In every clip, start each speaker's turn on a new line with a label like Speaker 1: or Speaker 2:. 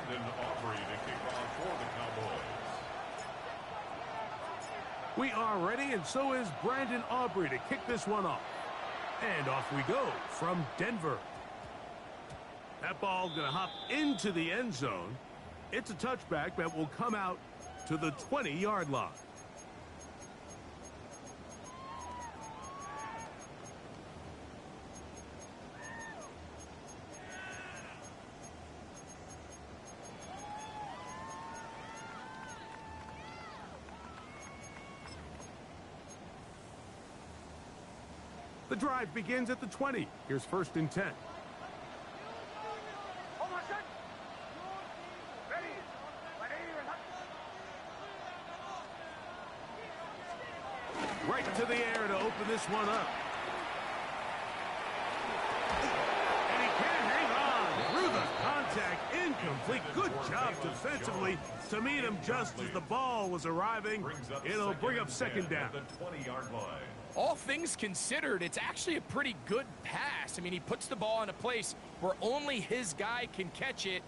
Speaker 1: Brandon Aubrey to kick off for the Cowboys.
Speaker 2: We are ready, and so is Brandon Aubrey to kick this one off. And off we go from Denver. That ball going to hop into the end zone. It's a touchback that will come out to the 20-yard line. The drive begins at the 20. Here's 1st and 10. Right to the air to open this one up. And he can't hang on through the contact. Incomplete. Good job defensively to meet him just as the ball was arriving. It'll bring up 2nd down.
Speaker 1: The 20-yard line.
Speaker 3: All things considered, it's actually a pretty good pass. I mean, he puts the ball in a place where only his guy can catch it.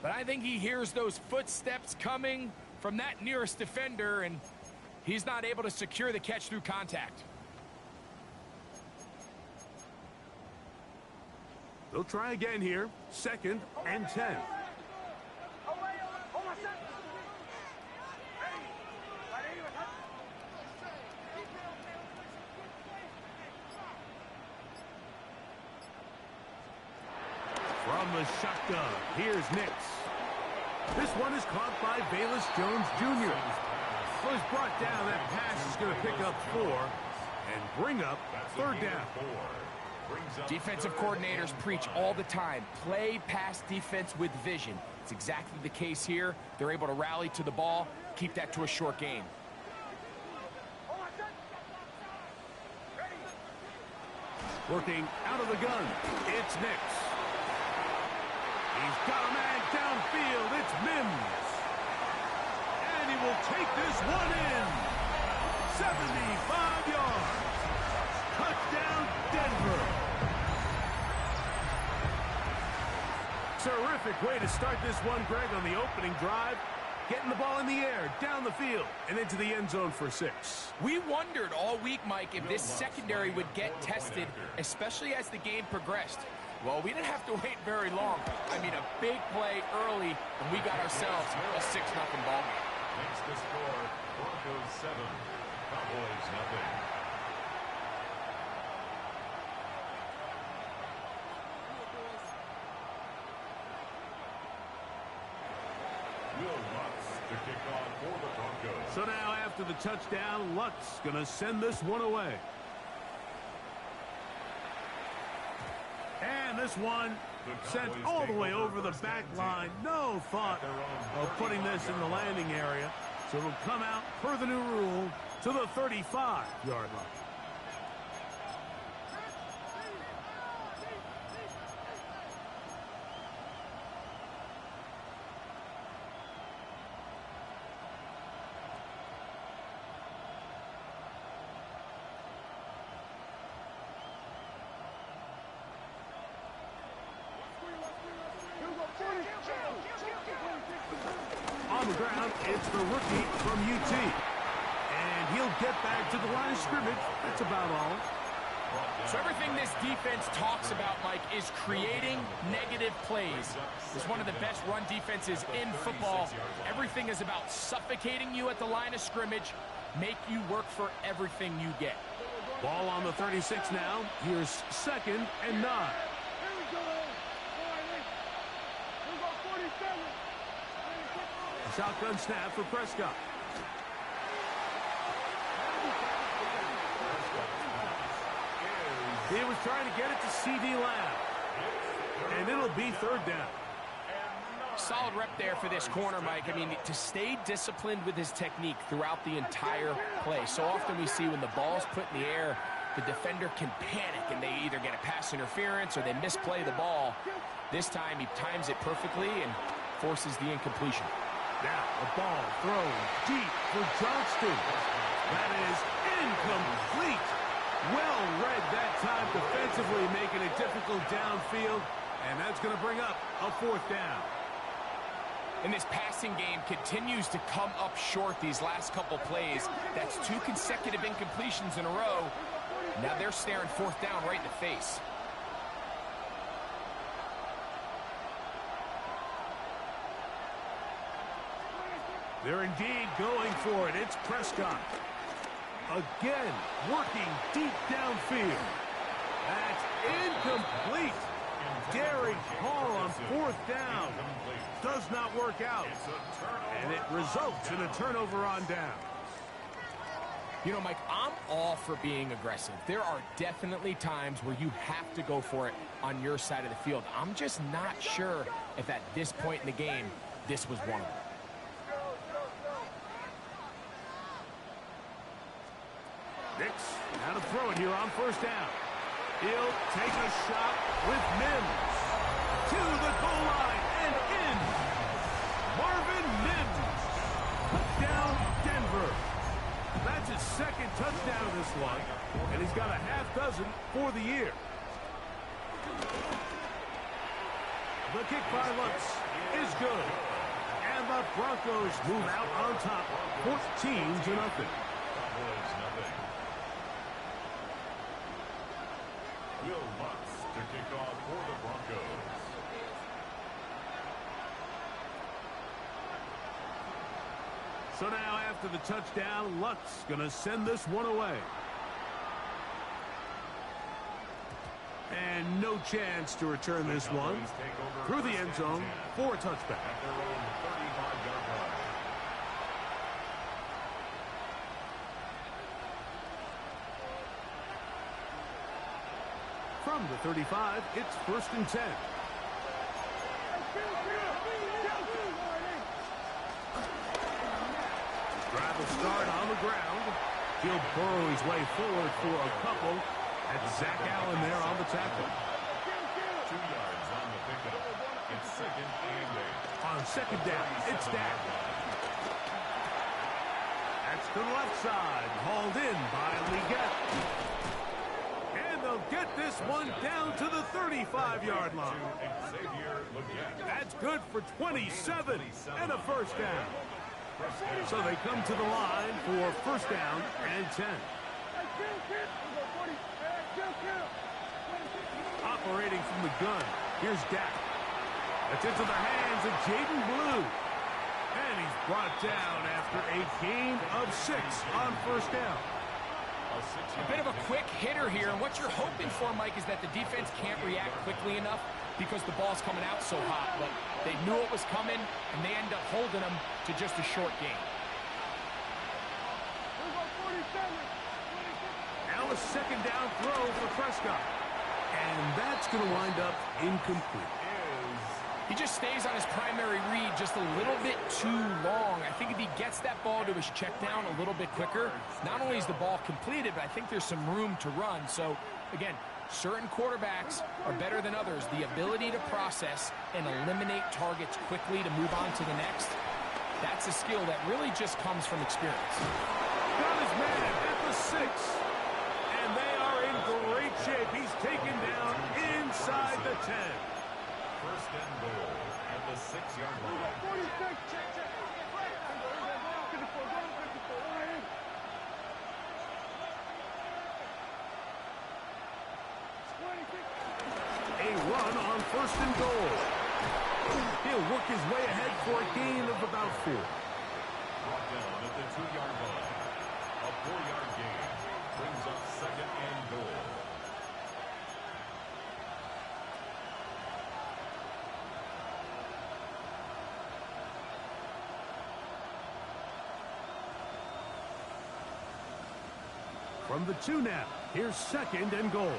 Speaker 3: But I think he hears those footsteps coming from that nearest defender, and he's not able to secure the catch through contact.
Speaker 2: They'll try again here. 2nd and 10. From the shotgun, here's Nix. This one is caught by Bayless Jones Jr. Was brought down. That pass is going to pick up 4 and bring up 3rd down.
Speaker 3: Defensive coordinators preach all the time, play pass defense with vision. It's exactly the case here. They're able to rally to the ball, keep that to a short game.
Speaker 2: Working out of the gun, it's Nix. He's got a man downfield. It's Mims. And he will take this one in. 75 yards. Touchdown, Denver. Terrific way to start this one, Greg, on the opening drive. Getting the ball in the air, down the field, and into the end zone for 6.
Speaker 3: We wondered all week, Mike, if this secondary would get tested, especially as the game progressed. Well, we didn't have to wait very long. I mean, a big play early, and we got ourselves a 6-0 ball game.
Speaker 1: Makes the score Broncos 7, Cowboys 0. Will Lutz to kick off for the Broncos.
Speaker 2: So now after the touchdown, Lutz going to send this one away. And this one sent all the way over the back line. No thought of putting this in the landing area. So it'll come out, per the new rule, to the 35-yard line. On the ground, it's the rookie from UT. And he'll get back to the line of scrimmage. That's about all.
Speaker 3: So everything this defense talks about, Mike, is creating negative plays. It's one of the best run defenses in football. Everything is about suffocating you at the line of scrimmage, make you work for everything you get.
Speaker 2: Ball on the 36 now. Here's 2nd and 9. Shotgun snap for Prescott. He was trying to get it to C.D. Lamb. And it'll be 3rd down.
Speaker 3: Solid rep there for this corner, Mike. I mean, to stay disciplined with his technique throughout the entire play. So often we see when the ball's put in the air, the defender can panic and they either get a pass interference or they misplay the ball. This time he times it perfectly and forces the incompletion.
Speaker 2: Now the ball thrown deep for Johnston. That is incomplete. Well read that time defensively, making it difficult downfield. And that's going to bring up a 4th down.
Speaker 3: And this passing game continues to come up short these last couple plays. That's 2 consecutive incompletions in a row. Now they're staring 4th down right in the face.
Speaker 2: They're indeed going for it. It's Prescott. Again, working deep downfield. That's incomplete. Derek Hall on 4th down. Does not work out. And it results in a turnover on down.
Speaker 3: You know, Mike, I'm all for being aggressive. There are definitely times where you have to go for it on your side of the field. I'm just not sure if at this point in the game, this was one of them.
Speaker 2: Nix, now to throw it here on 1st down. He'll take a shot with Mims. To the goal line and in. Marvin Mims. Touchdown, Denver. That's his 2nd touchdown of this one, and he's got a half dozen for the year. The kick by Lutz is good. And the Broncos move out on top, 14-0.
Speaker 1: Will Lutz to kick off for the Broncos.
Speaker 2: So now after the touchdown, Lutz going to send this one away. And no chance to return this one through the end zone for a touchback.
Speaker 1: At their own 35-yard line.
Speaker 2: From the 35, it's 1st and 10. Drive will start on the ground. He'll burrow his way forward for a couple. That's Zach Allen there on the tackle.
Speaker 1: 2 yards on the pickup. It's 2nd and 8.
Speaker 2: On 2nd down, it's Dak. That's to the left side, hauled in by Leggett. And they'll get this one down to the 35-yard line. That's good for 27 and a 1st down. So they come to the line for 1st down and 10. Operating from the gun, here's Dak. That's into the hands of Jaden Blue. And he's brought down after a gain of 6 on 1st down.
Speaker 3: A bit of a quick hitter here, and what you're hoping for, Mike, is that the defense can't react quickly enough because the ball's coming out so hot. But they knew it was coming, and they end up holding them to just a short gain.
Speaker 2: Now a 2nd down throw for Prescott. And that's going to wind up incomplete.
Speaker 3: He just stays on his primary read just a little bit too long. I think if he gets that ball to his check down a little bit quicker, not only is the ball completed, but I think there's some room to run. So, again, certain quarterbacks are better than others. The ability to process and eliminate targets quickly to move on to the next, that's a skill that really just comes from experience.
Speaker 2: Got his man at the 6. And they are in great shape. He's taken down inside the 10.
Speaker 1: 1st and goal at the 6-yard line.
Speaker 2: A run on 1st and goal. He'll work his way ahead for a gain of about 4.
Speaker 1: Brought down at the 2-yard line. A 4-yard gain brings up 2nd and goal.
Speaker 2: From the 2 now, here's 2nd and goal.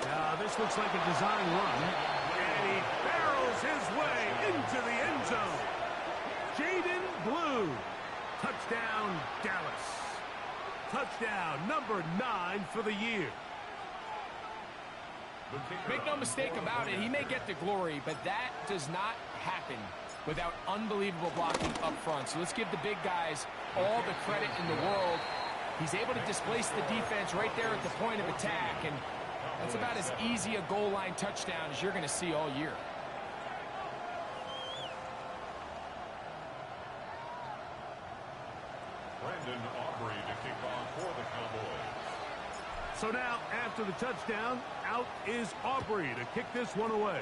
Speaker 2: Now this looks like a design run, and he barrels his way into the end zone. Jaden Blue. Touchdown, Dallas. Touchdown number 9 for the year.
Speaker 3: Make no mistake about it, he may get the glory, but that does not happen without unbelievable blocking up front. So let's give the big guys all the credit in the world. He's able to displace the defense right there at the point of attack, and that's about as easy a goal line touchdown as you're going to see all year.
Speaker 1: To kick off for the Cowboys.
Speaker 2: So now, after the touchdown, out is Aubrey to kick this one away.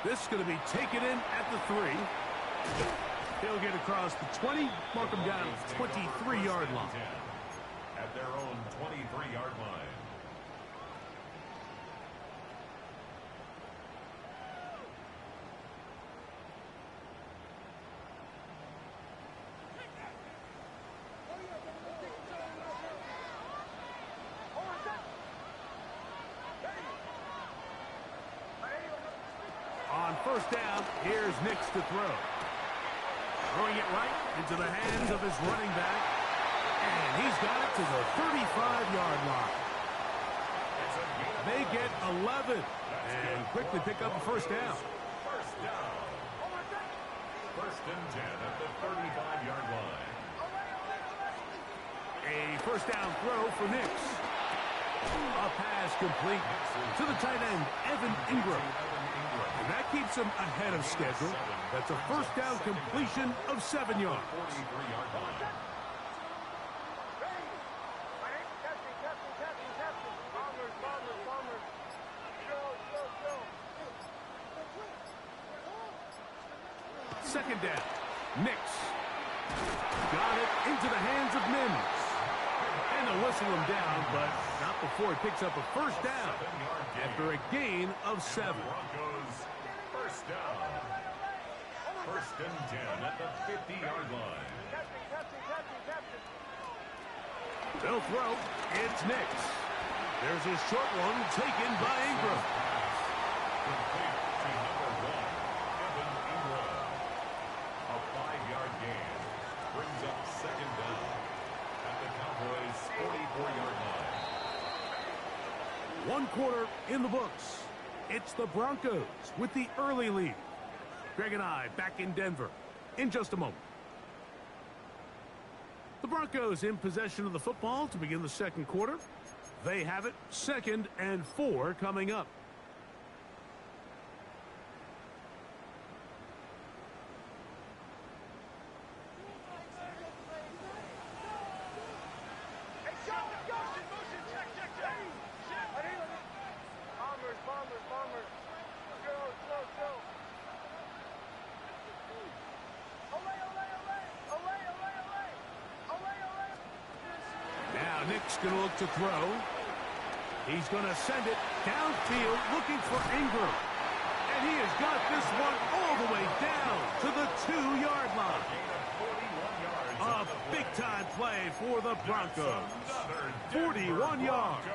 Speaker 2: This is going to be taken in at the 3. He'll get across the 20, mark him down at the 23-yard line.
Speaker 1: At their own 23-yard line.
Speaker 2: On first down, here's Nix to throw. Throwing it right into the hands of his running back. And he's got it to the 35-yard line. They get 11 and quickly pick up a first down.
Speaker 1: First down. First and 10 at the 35-yard line.
Speaker 2: A first down throw for Nix. A pass complete to the tight end, Evan Ingram. And that keeps him ahead of schedule. That's a first down completion of 7 yards.
Speaker 1: 43-yard line.
Speaker 2: Second down, Nix. Got it into the hands of Mims. And they'll whistle him down, but not before he picks up a first down after a gain of 7.
Speaker 1: Broncos first down. First and 10 at the 50-yard line.
Speaker 2: They'll throw. It's Nix. There's a short one taken by Ingram.
Speaker 1: Complete to number 1, Evan Ingram. A 5-yard gain brings up second down at the Cowboys' 44-yard line.
Speaker 2: 1 quarter in the books. It's the Broncos with the early lead. Greg and I back in Denver in just a moment. The Broncos in possession of the football to begin the second quarter. They have it 2nd and 4 coming up. Nick's going to look to throw. He's going to send it downfield looking for Ingram. And he has got this one all the way down to the 2-yard line. A big-time play for the Broncos. 41 yards.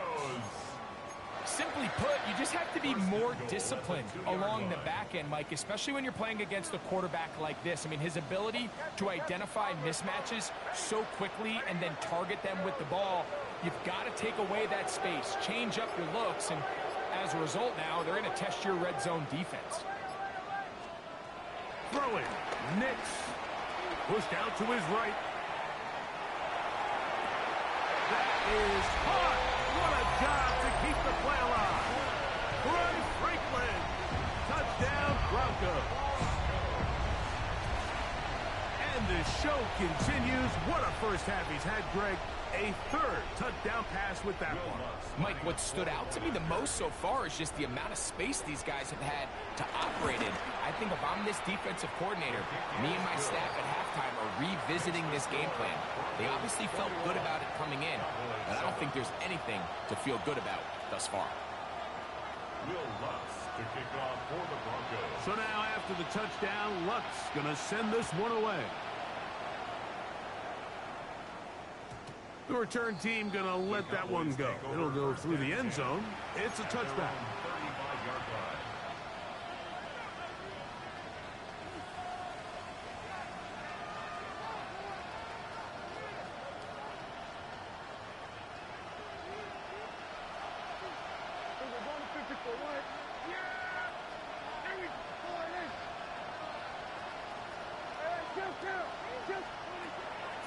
Speaker 3: Simply put, you just have to be more disciplined along the back end, Mike, especially when you're playing against a quarterback like this. I mean, his ability to identify mismatches so quickly and then target them with the ball, you've got to take away that space, change up your looks, and as a result now, they're going to test your red zone defense.
Speaker 2: Throwing, Nix, pushed out to his right. That is hot. What a job to keep the play alive. Bryce Franklin, touchdown Broncos. And the show continues. What a first half he's had, Greg. A 3rd touchdown pass with that one.
Speaker 3: Mike, what stood out to me the most so far is just the amount of space these guys have had to operate in. I think if I'm this defensive coordinator, me and my staff at halftime are revisiting this game plan. They obviously felt good about it coming in, but I don't think there's anything to feel good about thus far.
Speaker 1: Will Lutz to kick off for the Broncos.
Speaker 2: So now after the touchdown, Lutz going to send this one away. The return team going to let that one go. It'll go through the end zone. It's a touchback.
Speaker 1: 35-yard line.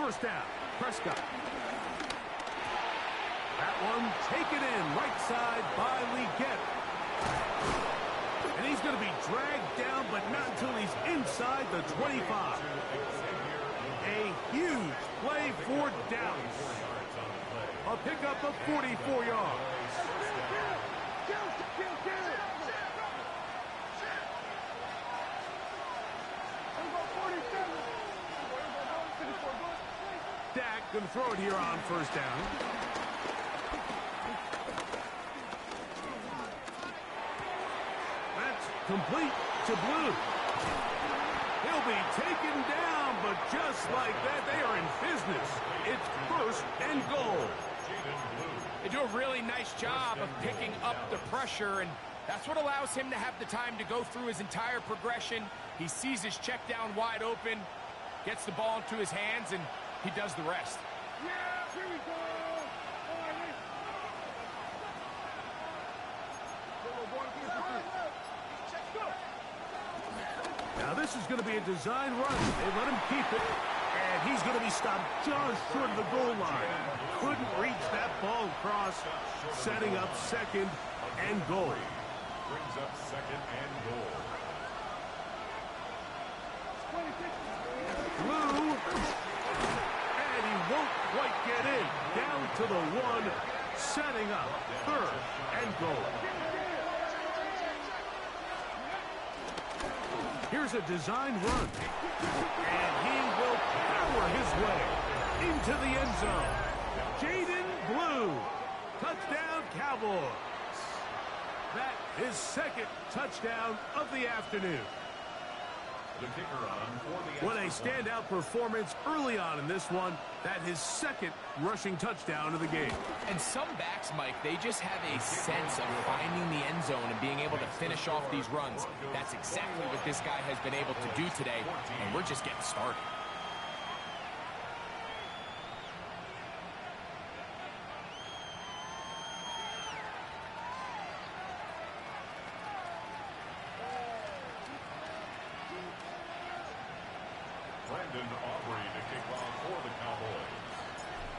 Speaker 2: first down. Prescott. That one taken in right side by Leggett. And he's going to be dragged down, but not until he's inside the 25. A huge play for Dallas. A pickup of 44 yards. Dak going to throw it here on first down. That's complete to Blue. He'll be taken down, but just like that, they are in business. It's first and goal.
Speaker 3: They do a really nice job of picking up the pressure, and that's what allows him to have the time to go through his entire progression. He sees his check down wide open, gets the ball into his hands, and he does the rest.
Speaker 4: Here we go.
Speaker 2: Now this is going to be a design run. They let him keep it, and he's going to be stopped just short of the goal line. Couldn't reach that ball across, setting up second and goal.
Speaker 1: Brings up second and goal.
Speaker 2: Blue, and he won't quite get in. Down to the one, setting up third and goal. Here's a design run, and he will power his way into the end zone. Jaden Blue, touchdown Cowboys. That is second touchdown of the afternoon.
Speaker 1: The kicker on for the
Speaker 2: What a standout performance early on in this one. That his second rushing touchdown of the game.
Speaker 3: And some backs, Mike, they just have a sense of finding the end zone and being able to finish off these runs. That's exactly what this guy has been able to do today, and we're just getting started.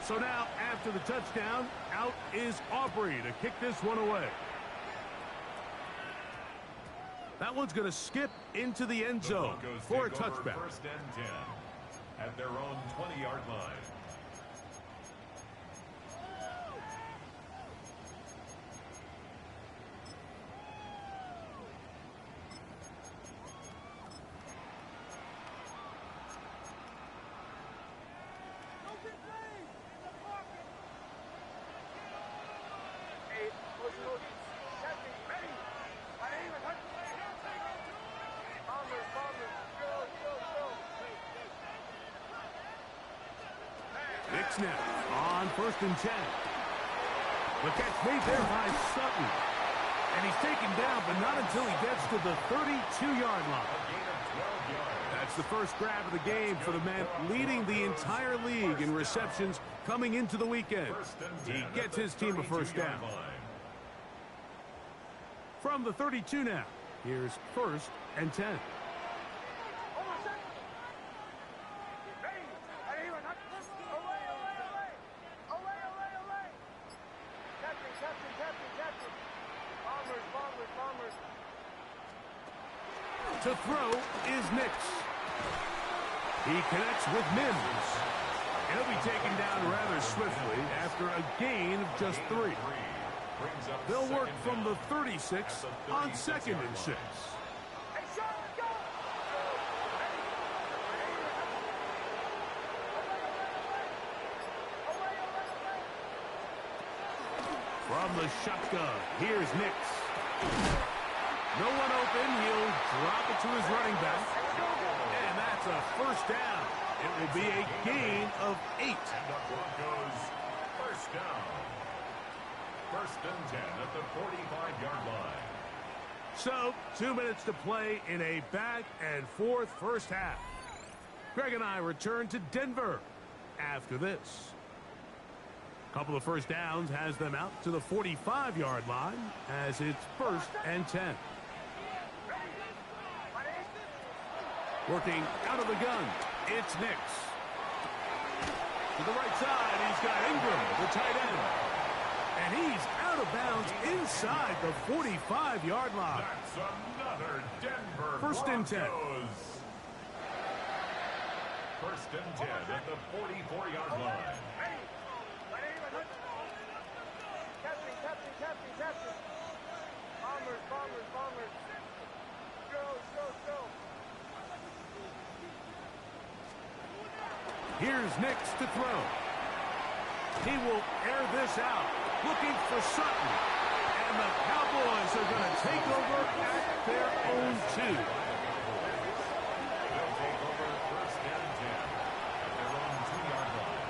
Speaker 2: So now, after the touchdown, out is Aubrey to kick this one away. That one's going to skip into the end zone for a touchback.
Speaker 1: First and 10 at their own 20-yard line.
Speaker 2: Big snap on first and 10. The catch made there by Sutton. And he's taken down, but not until he gets to the 32-yard line. That's the first grab of the game for the man leading the entire league in receptions coming into the weekend. He gets his team a first down. From the 32 now, here's first and 10. To throw is Nix. He connects with Mims. He'll be taken down rather swiftly after a gain of just 3. They'll work from the 36 on second and 6. From the shotgun, here's Nix. No one open. He'll drop it to his running back. And that's a first down. It will be a gain of 8.
Speaker 1: And the Broncos first down. First and 10 at the 45-yard line.
Speaker 2: So, 2 minutes to play in a back-and-forth first half. Greg and I return to Denver after this. Couple of first downs has them out to the 45-yard line as it's first and 10. Working out of the gun, it's Nix. To the right side, he's got Ingram, the tight end. And he's out of bounds inside the 45-yard line.
Speaker 1: That's another Denver
Speaker 2: First and 10.
Speaker 1: Broncos. First and 10 at the 44-yard line.
Speaker 4: Captain. Bombers. Go.
Speaker 2: Here's Nix to throw. He will air this out, looking for Sutton. And the Cowboys are going to take over at their own 2.
Speaker 1: They'll take over first and 10 at their own 2-yard line.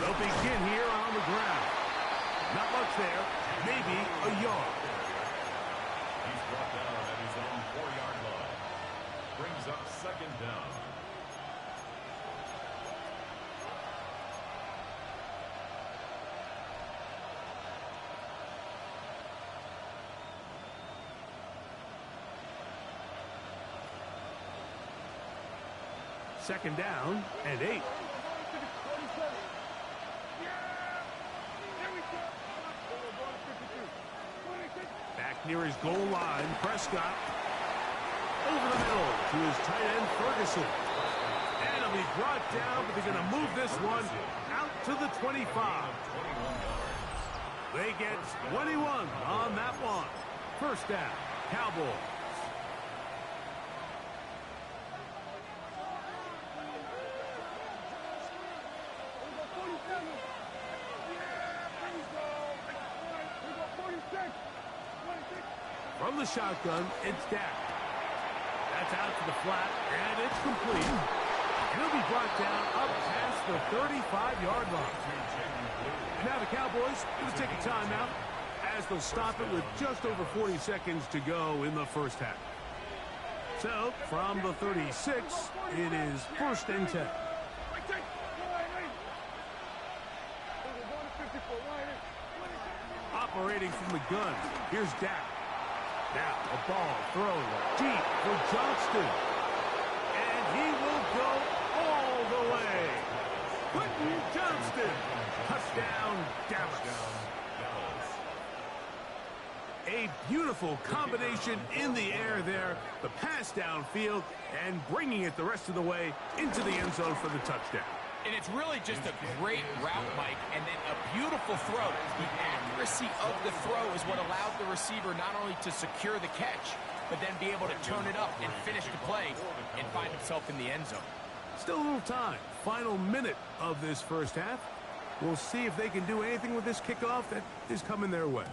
Speaker 2: They'll begin here on the ground. Not much there, maybe a yard.
Speaker 1: He's brought down at his own 4-yard line. Brings up second down.
Speaker 2: Second down and 8. Back near his goal line, Prescott. Over the middle to his tight end, Ferguson. And he'll be brought down, but they're going to move this one out to the 25. They get 21 on that one. First down, Cowboys. From the shotgun, it's Dak. That's out to the flat, and it's complete. And he'll be brought down up past the 35-yard line. Now the Cowboys going to take a timeout as they'll stop it with just over 40 seconds to go in the first half. So, from the 36, it is first and 10. Operating from the gun, here's Dak. Now a ball thrown deep for Johnston. And he will go all the way. Quentin Johnston. Touchdown, Dallas. A beautiful combination in the air there. The pass downfield and bringing it the rest of the way into the end zone for the touchdown.
Speaker 3: And it's really just a great route, Mike, and then a beautiful throw. The accuracy of the throw is what allowed the receiver not only to secure the catch, but then be able to turn it up and finish the play and find himself in the end zone.
Speaker 2: Still a little time. Final minute of this first half. We'll see if they can do anything with this kickoff that is coming their way.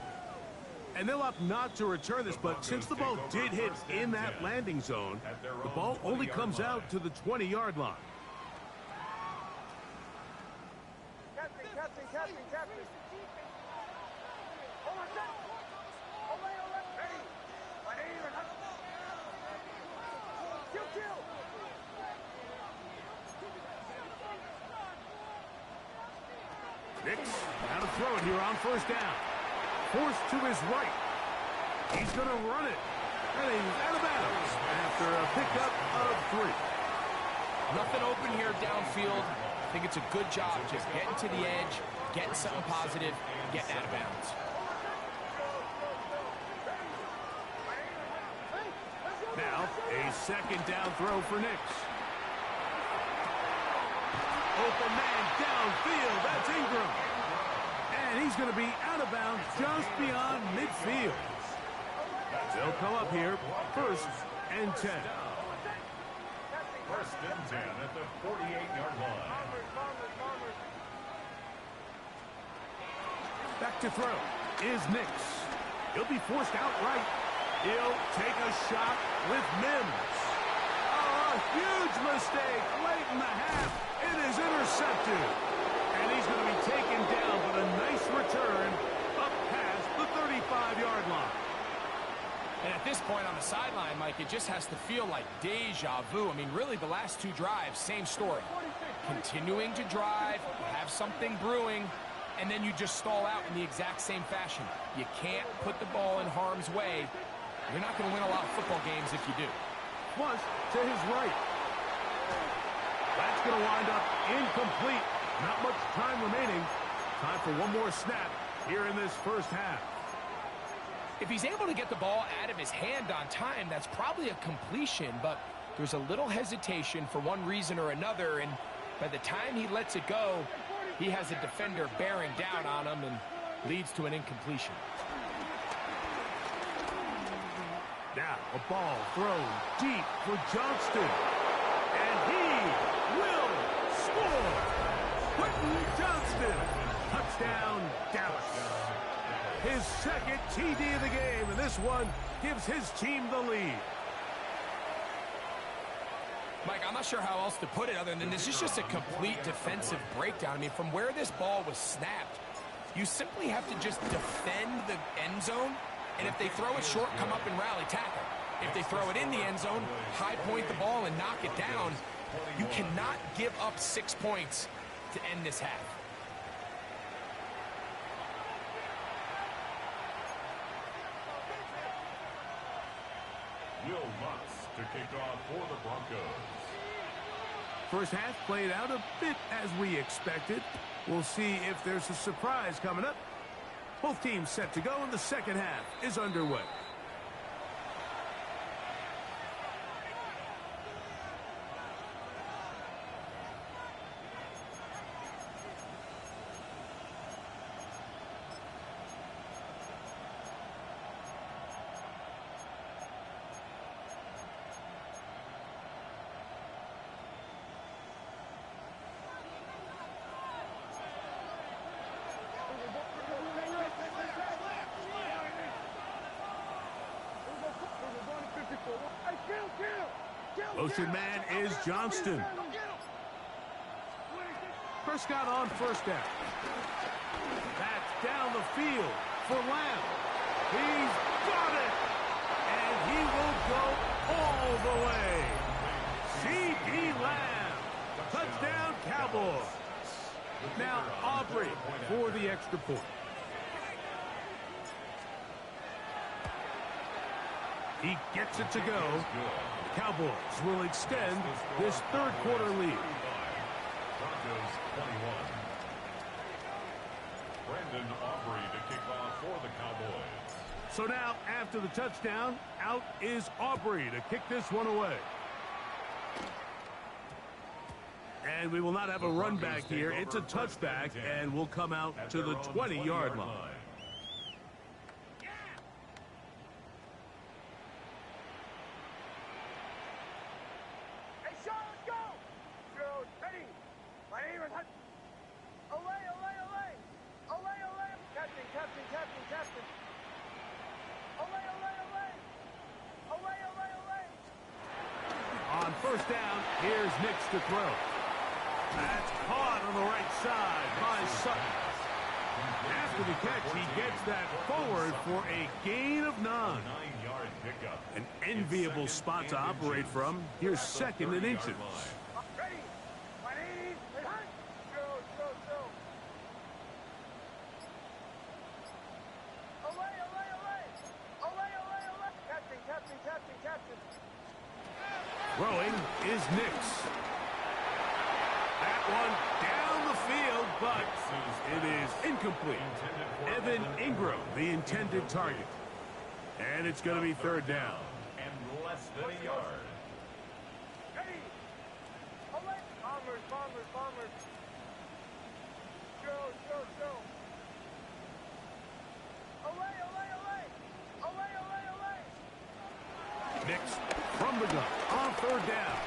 Speaker 2: And they'll opt not to return this, but since the ball did hit in that landing zone, the ball only comes out to the 20-yard line.
Speaker 4: Captain.
Speaker 2: Nix, now to throw it here on first down. Forced to his right. He's going to run it. And he's out of bounds after a pickup of 3.
Speaker 3: Nothing open here downfield. I think it's a good job just getting to the edge, getting something positive, getting out of bounds.
Speaker 2: Now, a second down throw for Nix. Open man downfield. That's Ingram. And he's going to be out of bounds just beyond midfield. They'll come up here first and 10.
Speaker 1: First and 10 at the 48-yard line.
Speaker 2: Back to throw is Nix. He'll be forced outright. He'll take a shot with Mims. Oh, a huge mistake late in the half. It is intercepted. And he's going to be taken down with a nice return up past the 35-yard line.
Speaker 3: And at this point on the sideline, Mike, it just has to feel like deja vu. I mean, really, the last two drives, same story. Continuing to drive, have something brewing, and then you just stall out in the exact same fashion. You can't put the ball in harm's way. You're not going to win a lot of football games if you do.
Speaker 2: Plus, to his right. That's going to wind up incomplete. Not much time remaining. Time for one more snap here in this first half.
Speaker 3: If he's able to get the ball out of his hand on time, that's probably a completion, but there's a little hesitation for one reason or another, and by the time he lets it go, he has a defender bearing down on him and leads to an incompletion.
Speaker 2: Now, a ball thrown deep for Johnston. And he will score! Quentin Johnston! Touchdown, Dallas. His second TD of the game, and this one gives his team the lead.
Speaker 3: Mike, I'm not sure how else to put it other than this is just a complete defensive breakdown. I mean, from where this ball was snapped, you simply have to just defend the end zone, and if they throw it short, come up and rally tackle. If they throw it in the end zone, high point the ball and knock it down. You cannot give up 6 points to end this half.
Speaker 1: Will Lutz to kick off for the Broncos.
Speaker 2: First half played out a bit as we expected. We'll see if there's a surprise coming up. Both teams set to go, and the second half is underway. Motion man is Johnston. Prescott on first down. That's down the field for Lamb. He's got it! And he will go all the way. C.D. Lamb. Touchdown, Cowboys. Now Aubrey for the extra point. He gets it to go. The Cowboys will extend this third quarter lead.
Speaker 1: Broncos 21. Brandon Aubrey to kick off for the Cowboys.
Speaker 2: So now, after the touchdown, out is Aubrey to kick this one away. And we will not have a run back here. It's a touchback, and we'll come out to the 20-yard line. On first down, here's Nix to throw. That's caught on the right side by Sutton. After the catch, he gets that forward for a gain of 9.
Speaker 1: 9-yard pickup.
Speaker 2: An enviable spot to operate from. Here's second and inches. Throwing is Nix. That one down the field, but it is incomplete. Evan Ingram, the intended target. And it's going to be third down.
Speaker 1: And less than a yard.
Speaker 2: Nix from the gun on third down.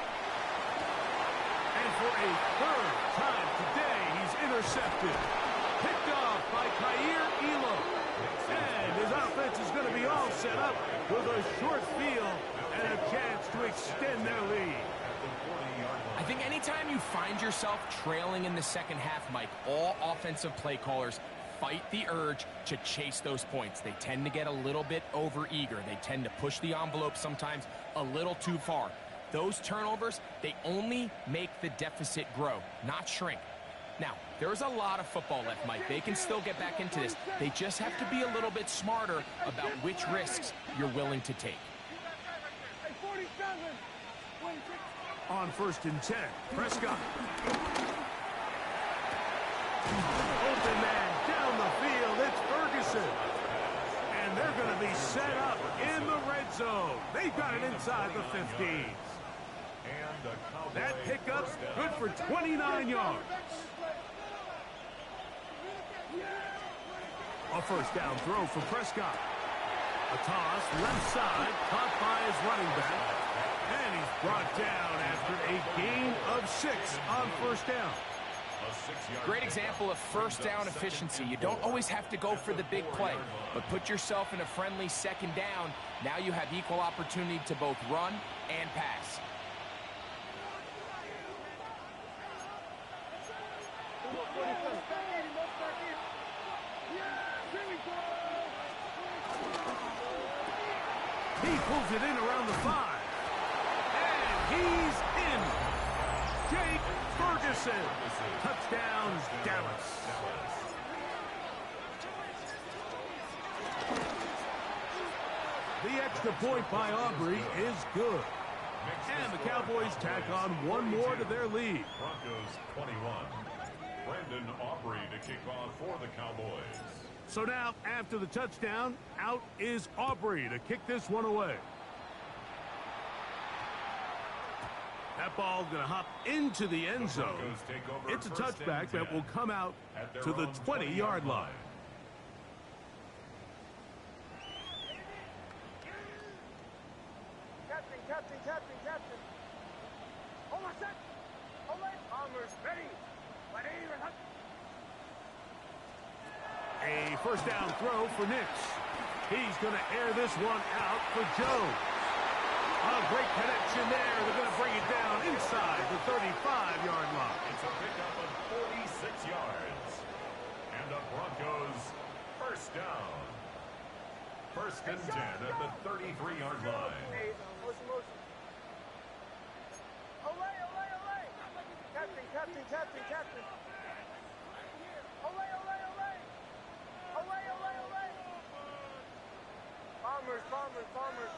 Speaker 2: And for a third time today, he's intercepted. Picked off by Kaiir Elam. And his offense is going to be all set up with a short field and a chance to extend their lead.
Speaker 3: I think anytime you find yourself trailing in the second half, Mike, all offensive play callers fight the urge to chase those points. They tend to get a little bit overeager. They tend to push the envelope sometimes a little too far. Those turnovers, they only make the deficit grow, not shrink. Now, there's a lot of football left, Mike. They can still get back into this. They just have to be a little bit smarter about which risks you're willing to take.
Speaker 2: On 1st and 10, Prescott. Open man down the field. It's Ferguson. And they're going to be set up in the red zone. They've got it inside the 15. That pickup good for 29 yards. A first down throw for Prescott. A toss left side, caught by his running back. And he's brought down after a gain of 6 on 1st down.
Speaker 3: Great example of first down efficiency. You don't always have to go for the big play, but put yourself in a friendly 2nd down. Now you have equal opportunity to both run and pass.
Speaker 2: He pulls it in around the 5. And he's in. Jake Ferguson. Touchdowns, Dallas. The extra point by Aubrey is good. And the Cowboys tack on one more to their lead.
Speaker 1: Broncos 21. Brandon Aubrey to kick off for the Cowboys.
Speaker 2: So now, after the touchdown, out is Aubrey to kick this one away. That ball's going to hop into the end zone. It's a touchback that will come out to the 20-yard line.
Speaker 4: Captain. Hold on a sec. Hold it. Bombers ready.
Speaker 2: A first down throw for Nix. He's going to air this one out for Jones. A great connection there. They're going to bring it down inside the 35-yard line.
Speaker 1: It's a pickup of 46 yards. And the Broncos first down. 1st and 10 at the 33-yard line.
Speaker 4: Motion. Olay. Captain. Olay. Bombers.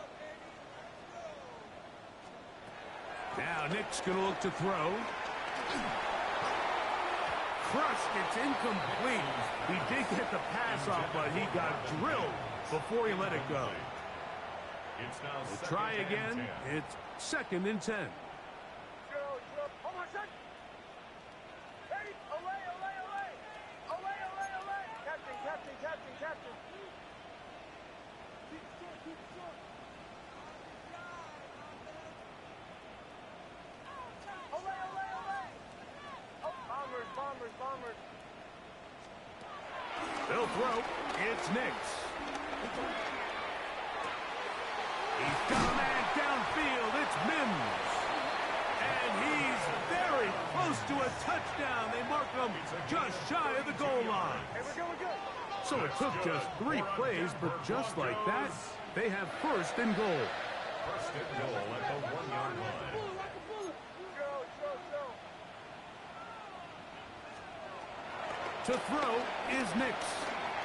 Speaker 2: Now Nick's going to look to throw. Crushed. It's incomplete. He did get the pass off, but he got drilled before he let it go.
Speaker 1: It's now
Speaker 2: We'll try again. It's 2nd and 10.
Speaker 4: Hold on a sec. Ready. Olay. Captain. Keep short. Olay. Bombers.
Speaker 2: They'll throw. It's Nix. He's got a man downfield. It's Mims. And he's very close to a touchdown. They mark him just shy of the goal line.
Speaker 4: Hey, we're good.
Speaker 2: So it took just 3 plays, but just like that, they have 1st and goal.
Speaker 1: 1st and goal at the 1-yard line.
Speaker 4: Go.
Speaker 2: To throw is Nix.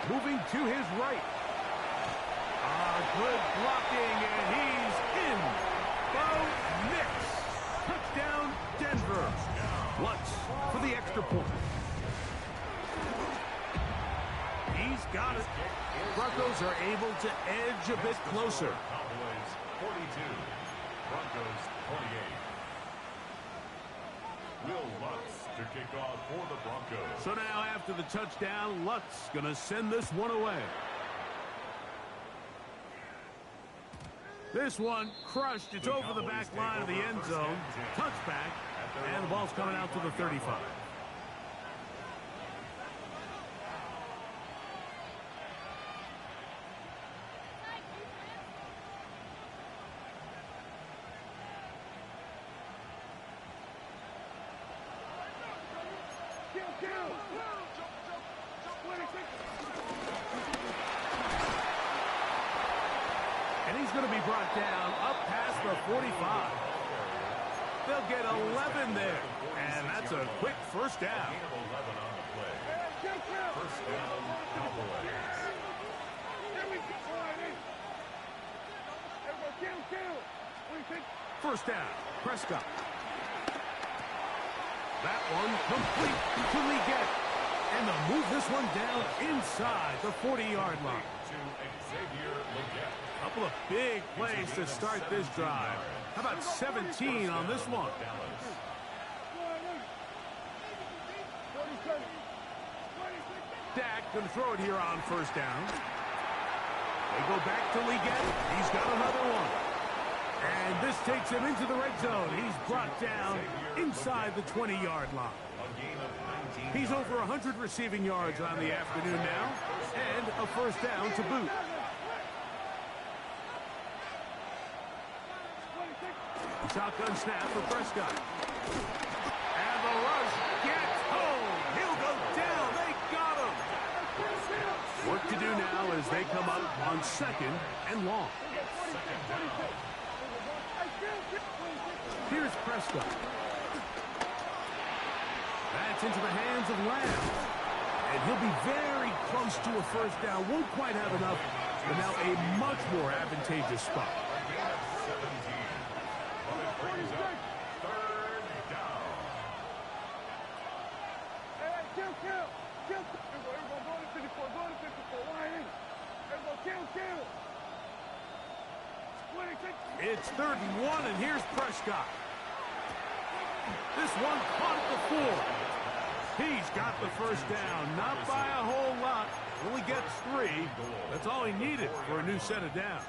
Speaker 2: Moving to his right. Good blocking, and he's in. Bo Nix. Touchdown, Denver. Lutz for the extra point. He's got it. Broncos are able to edge a bit closer.
Speaker 1: Cowboys 42. Broncos 28. Will Lutz to kick off for the Broncos.
Speaker 2: So now after the touchdown, Lutz going to send this one away. This one crushed. It's over the back line of the end zone. Touchback. And the ball's coming out to the 35. And he's going to be brought down up past the 45. They'll get 11 there. And that's a quick first down.
Speaker 1: Gain of 11 on the play. First down, Cowboys.
Speaker 2: First down, Prescott. That one complete to Leggett. And they'll move this one down inside the 40-yard line.
Speaker 1: To Xavier Leggett.
Speaker 2: Couple of big plays to start this drive. How about 17 on this one? Dak going to throw it here on first down. They go back to Leggett. He's got another one. And this takes him into the red zone. He's brought down inside the 20-yard line. He's over 100 receiving yards on the afternoon now, and a first down to boot. Shotgun snap for Prescott. And the rush gets home. He'll go down. They got him. Work to do now as they come up on second and long. Here's Prescott. That's into the hands of Lamb. And he'll be very close to a first down. Won't quite have enough, but now a much more advantageous spot. It's 3rd and 1, and here's Prescott. This one caught at the 4. He's got the first down, not by a whole lot. Only gets 3. That's all he needed for a new set of downs.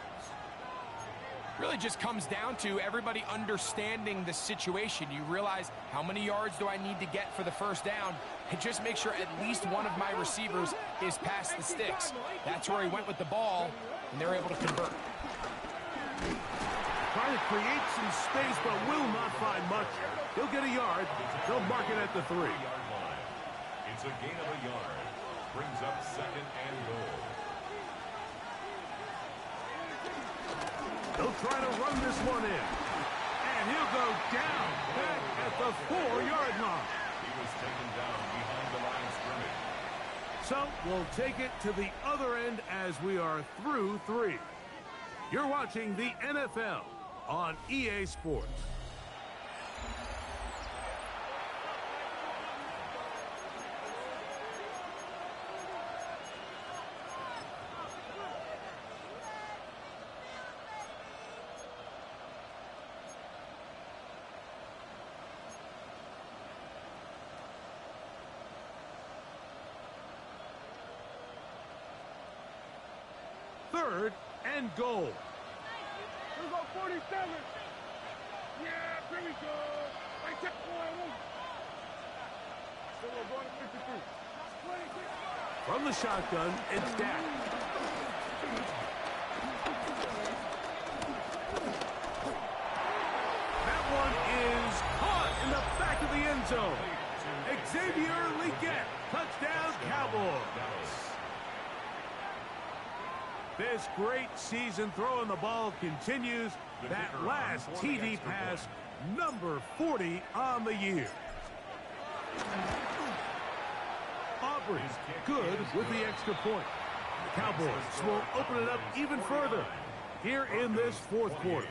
Speaker 3: Really just comes down to everybody understanding the situation. You realize, how many yards do I need to get for the first down? And just make sure at least one of my receivers is past the sticks. That's where he went with the ball, and they're able to convert.
Speaker 2: Trying to create some space, but will not find much. He'll get a yard. They'll mark it at the 3.
Speaker 1: It's a gain of a yard. Brings up second and goal.
Speaker 2: They'll try to run this one in. And he'll go down back at the 4-yard line.
Speaker 1: He was taken down behind the line of scrimmage.
Speaker 2: So we'll take it to the other end as we are through 3. You're watching the NFL on EA Sports. Third and goal.
Speaker 4: We go 47. Yeah, here we go. Right there. So we're going to 53.
Speaker 2: From the shotgun, it's Dak. That one is caught in the back of the end zone. Xavier Leggett, touchdown Cowboys. This great season throwing the ball continues. That last TD pass, number 40 on the year. Aubrey good with the extra point. The Cowboys will open it up even further here in this 4th quarter.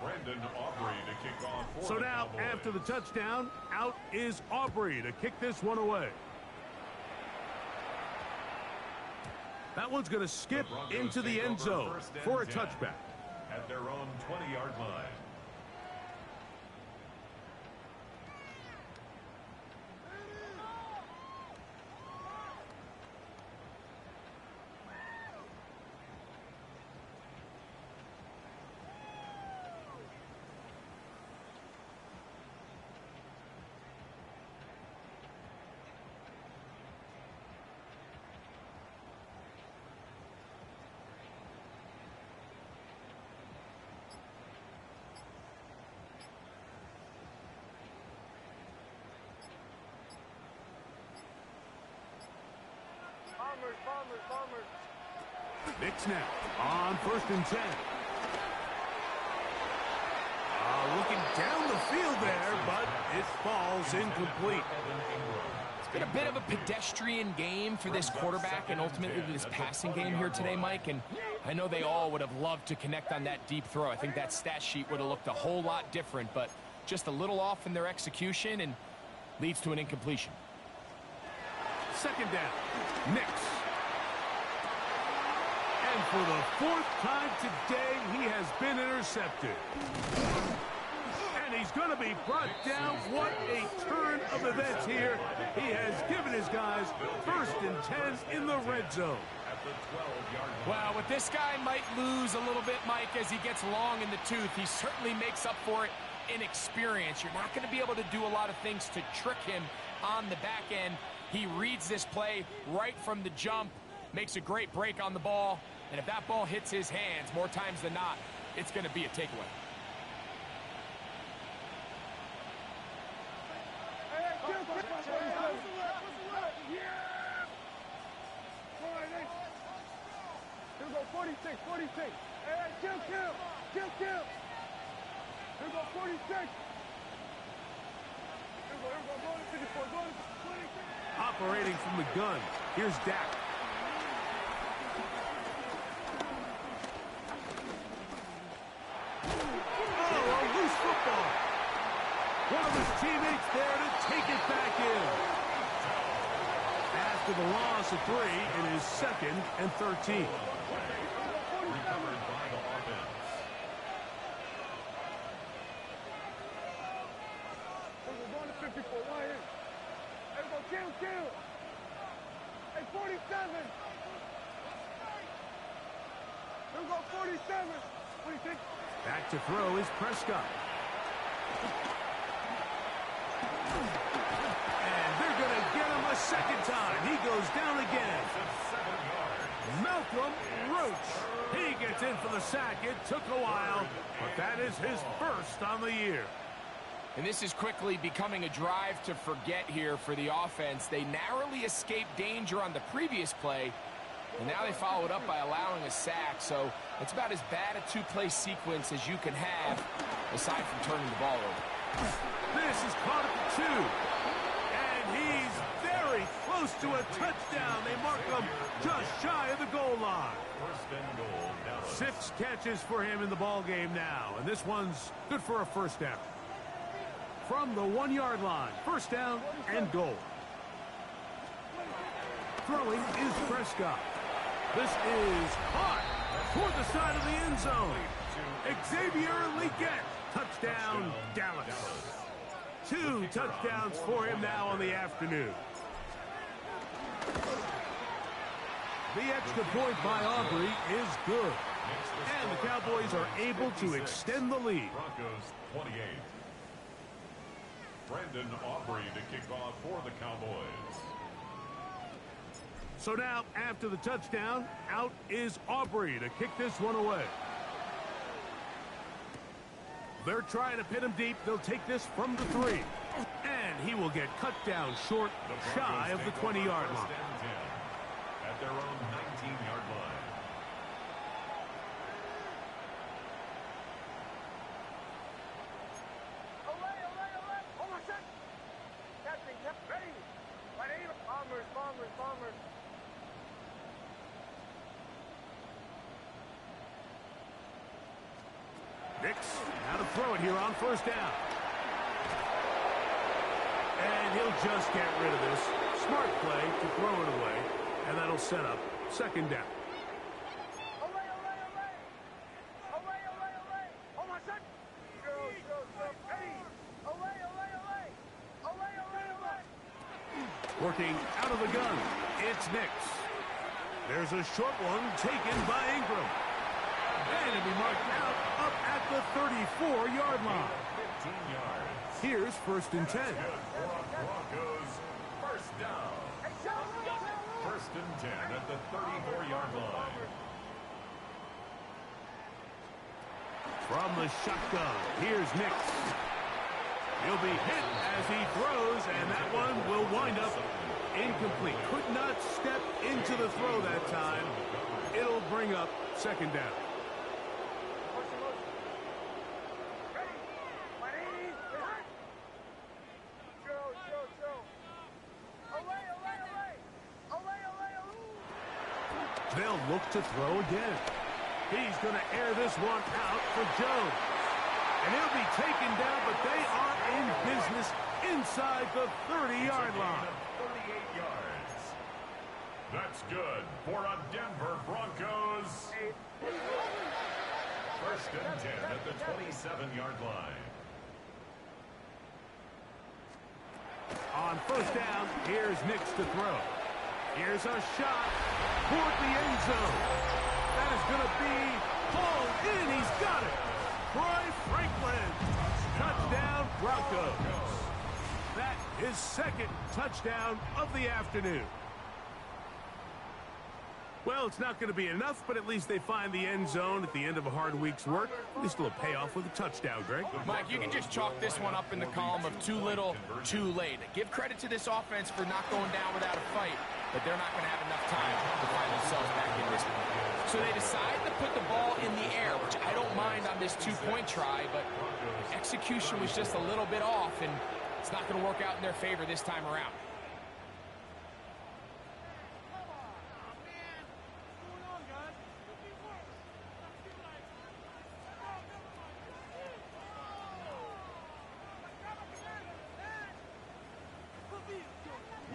Speaker 1: Brandon Aubrey to kick off for
Speaker 2: So
Speaker 1: the
Speaker 2: now,
Speaker 1: Cowboys.
Speaker 2: after the touchdown, out is Aubrey to kick this one away. That one's going to skip into the end zone for a touchback.
Speaker 1: At their own 20-yard line.
Speaker 4: Bombers.
Speaker 2: Knicks now on 1st and 10. Looking down the field there, but it falls incomplete.
Speaker 3: It's been a bit of a pedestrian game for this quarterback and ultimately this passing game here today, Mike. And I know they all would have loved to connect on that deep throw. I think that stat sheet would have looked a whole lot different, but just a little off in their execution and leads to an incompletion.
Speaker 2: 2nd down, Knicks. And for the 4th time today, he has been intercepted. And he's going to be brought down. What a turn of events here. He has given his guys 1st and 10 in the red zone.
Speaker 3: Well, what this guy might lose a little bit, Mike, as he gets long in the tooth, he certainly makes up for it in experience. You're not going to be able to do a lot of things to trick him on the back end. He reads this play right from the jump, makes a great break on the ball, and if that ball hits his hands more times than not, it's going to be a takeaway.
Speaker 4: Here we go, 46, 46. Hey, kill. Here we go, 46. Here we go, go to 54, go to 26.
Speaker 2: Operating from the gun, here's Dak. Oh, a loose football. One of his teammates there to take it back in. After the loss of 3, it is 2nd and 13.
Speaker 1: Recovered by the offense.
Speaker 4: We're going to 54, right here. Hey, we go, kill. Hey, 47. Here we go, 47. What do you think?
Speaker 2: Back to throw is Prescott. And they're going to get him a 2nd time. He goes down again. Malcolm Roach. He gets in for the sack. It took a while, but that is his 1st on the year.
Speaker 3: And this is quickly becoming a drive to forget here for the offense. They narrowly escaped danger on the previous play, and now they follow it up by allowing a sack. So it's about as bad a 2-play sequence as you can have, aside from turning the ball over.
Speaker 2: This is caught at the 2. And he's very close to a touchdown. They mark him just shy of the goal line.
Speaker 1: 1st and goal, Dallas.
Speaker 2: 6 catches for him in the ball game now, and this one's good for a 1st down. From the 1-yard line, 1st down and goal. Throwing is Prescott. This is caught toward the side of the end zone. Xavier Legette, touchdown Dallas. 2 touchdowns for him now on the afternoon. The extra point by Aubrey is good. And the Cowboys are able to extend the lead.
Speaker 1: Broncos 28. Brandon Aubrey to kick off for the Cowboys.
Speaker 2: So now, after the touchdown, out is Aubrey to kick this one away. They're trying to pin him deep. They'll take this from the 3. And he will get cut down short, shy of the 20-yard line.
Speaker 1: At their own 19-yard line.
Speaker 4: Bombers.
Speaker 2: Nix, now to throw it here on 1st down. And he'll just get rid of this. Smart play to throw it away. And that'll set up 2nd down. Working out of the gun, it's Nix. There's a short one taken by Ingram. And it'll be marked out up at the 34-yard line.
Speaker 1: 15 yards.
Speaker 2: Here's 1st and 10.
Speaker 1: Broncos 1st down. 1st and 10 at the 34-yard line.
Speaker 2: From the shotgun, here's Nix. He'll be hit as he throws, and that one will wind up incomplete. Could not step into the throw that time. It'll bring up second down. They'll look to throw again. He's going to air this one out for Jones. And he'll be taken down, but they are in business inside the 30-yard line.
Speaker 1: 38 yards. That's good for a Denver Broncos. First and 10 at the 27-yard line.
Speaker 2: On first down, here's Nix to throw. Here's a shot toward the end zone. That is going to be pulled in. He's got it. Troy Franklin. Touchdown, Broncos. That is second touchdown of the afternoon. Well, it's not going to be enough, but at least they find the end zone at the end of a hard week's work. At least it'll pay off with a touchdown, Greg.
Speaker 3: Mike, you can just chalk this one up in the column of too little, too late. Give credit to this offense for not going down without a fight, but they're not going to have enough time to find themselves back in this one. So they decide to put the ball in the air, which I don't mind on this two-point try, but execution was just a little bit off, and it's not going to work out in their favor this time around.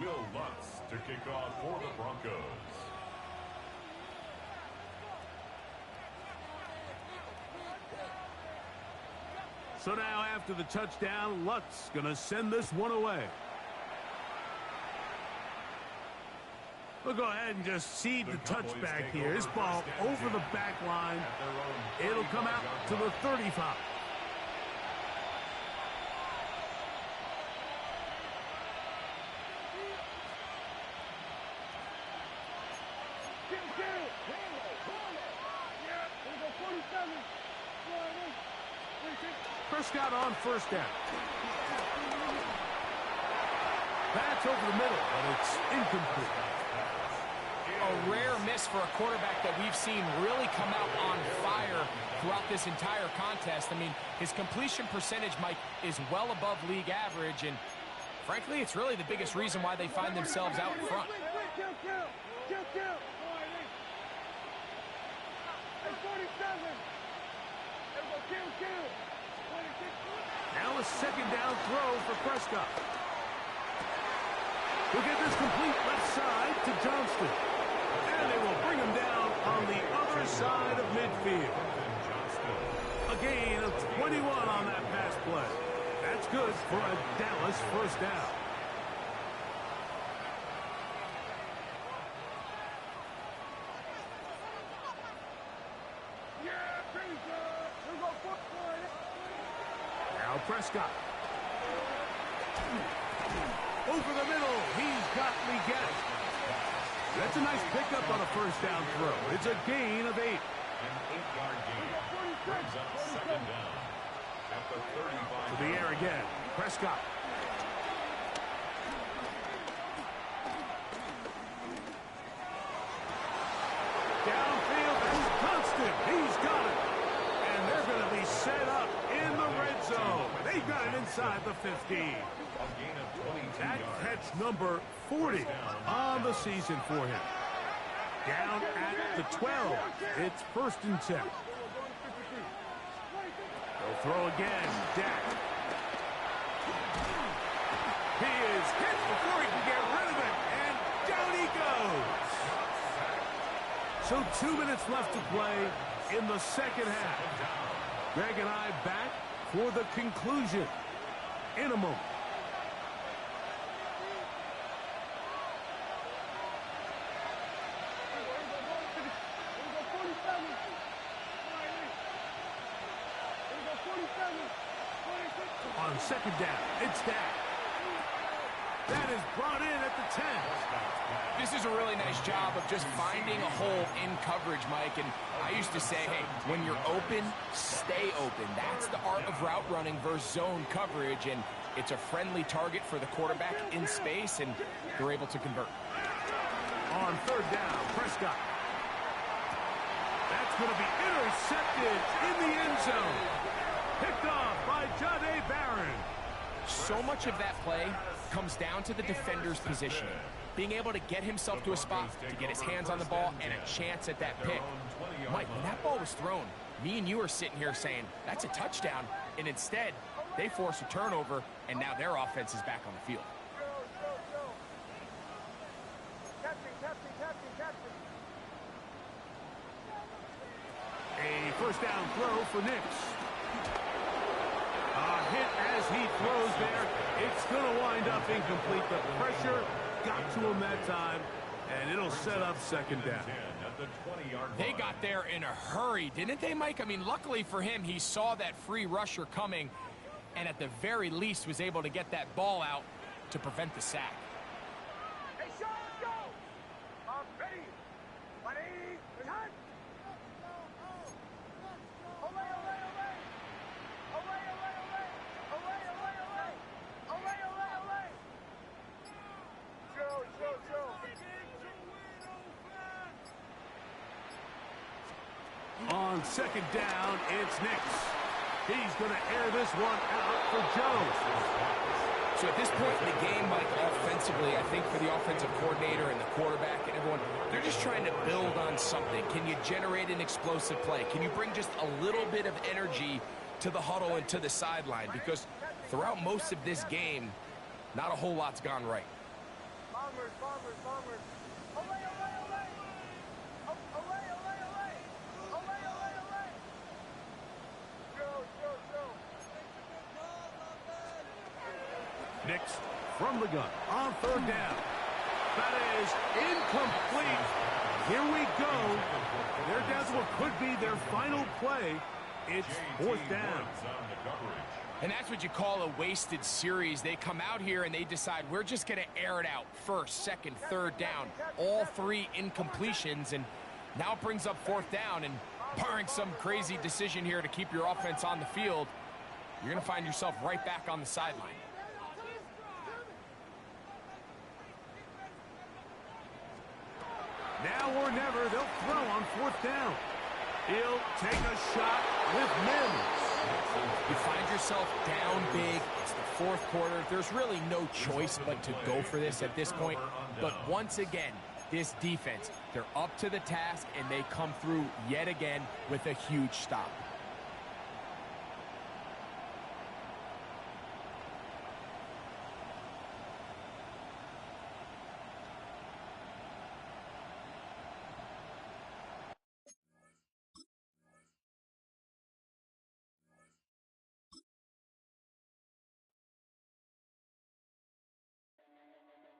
Speaker 1: Will Lutz to kick off for the Broncos.
Speaker 2: So now after the touchdown, Lutz going to send this one away. We'll go ahead and just cede the touchback here. This ball over the back line. It'll come out to the 35. Prescott on first down. That's over the middle, but it's incomplete.
Speaker 3: A rare miss for a quarterback that we've seen really come out on fire throughout this entire contest. I mean, his completion percentage, Mike, is well above league average, and frankly, it's really the biggest reason why they find themselves out in front.
Speaker 2: Now a second down throw for Prescott. He'll get this complete left side to Johnston. And they will bring him down on the other side of midfield. A gain of 21 on that pass play. That's good for a Dallas first down. Now Prescott. Over the middle, he's got Leggett. That's a nice pickup on a first down throw. It's a gain of 8.
Speaker 1: An 8-yard gain brings up second down at the 35.
Speaker 2: To the air again. Prescott. Downfield, that's Constant. He's got it. And they're going to be set up in the red zone. They've got it inside the 15. That catch number 40 on the season for him. Down at the 12. It's first and 10. They'll throw again. Dak. He is hit before he can get rid of it. And down he goes. So 2 minutes left to play in the second half. Greg and I back for the conclusion in a moment. On second down, it's Dak. That is brought in at the 10.
Speaker 3: This is a really nice job of just finding a hole in coverage, Mike. And I used to say, hey, when you're open, stay open. That's the art of route running versus zone coverage. And it's a friendly target for the quarterback in space, and they're able to convert.
Speaker 2: On third down, Prescott. That's going to be intercepted in the end zone. Picked off by Jahdae Barron.
Speaker 3: So much of that play comes down to the defender's positioning. Being able to get himself to a spot, to get his hands on the ball, and a chance at that pick. Mike, when that ball was thrown, me and you are sitting here saying, that's a touchdown. And instead, they force a turnover, and now their offense is back on the field.
Speaker 2: A first down throw for Nix. A hit as he throws there. It's going to wind up incomplete. The pressure got to him that time, and it'll set up second down.
Speaker 3: They got there in a hurry, didn't they, Mike? I mean, luckily for him, he saw that free rusher coming, and at the very least was able to get that ball out to prevent the sack.
Speaker 4: Hey, Sean, let's go! I'm ready. Ready, time. Away, away, away. Away, away, away. Away, away, away. Away, away, away. Joe.
Speaker 2: On second down, it's Nix. He's going to air this one out for Jones.
Speaker 3: So at this point in the game, Mike, offensively, I think for the offensive coordinator and the quarterback and everyone, they're just trying to build on something. Can you generate an explosive play? Can you bring just a little bit of energy to the huddle and to the sideline? Because throughout most of this game, not a whole lot's gone right.
Speaker 4: Bombers. Away, away, away. Away, away, away. Away, away, away. Joe.
Speaker 2: Nix from the gun on third down. That is incomplete. Here we go. They're down to what could be their final play. It's fourth down.
Speaker 3: And that's what you call a wasted series. They come out here and they decide we're just going to air it out. First, second, third down. All three incompletions, and now it brings up fourth down. And barring some crazy decision here to keep your offense on the field, you're going to find yourself right back on the sideline.
Speaker 2: Now or never, they'll throw on fourth down. He'll take a shot with Mims.
Speaker 3: You find yourself down big. It's the fourth quarter. There's really no choice but to go for this at this point. But once again, this defense, they're up to the task, and they come through yet again with a huge stop.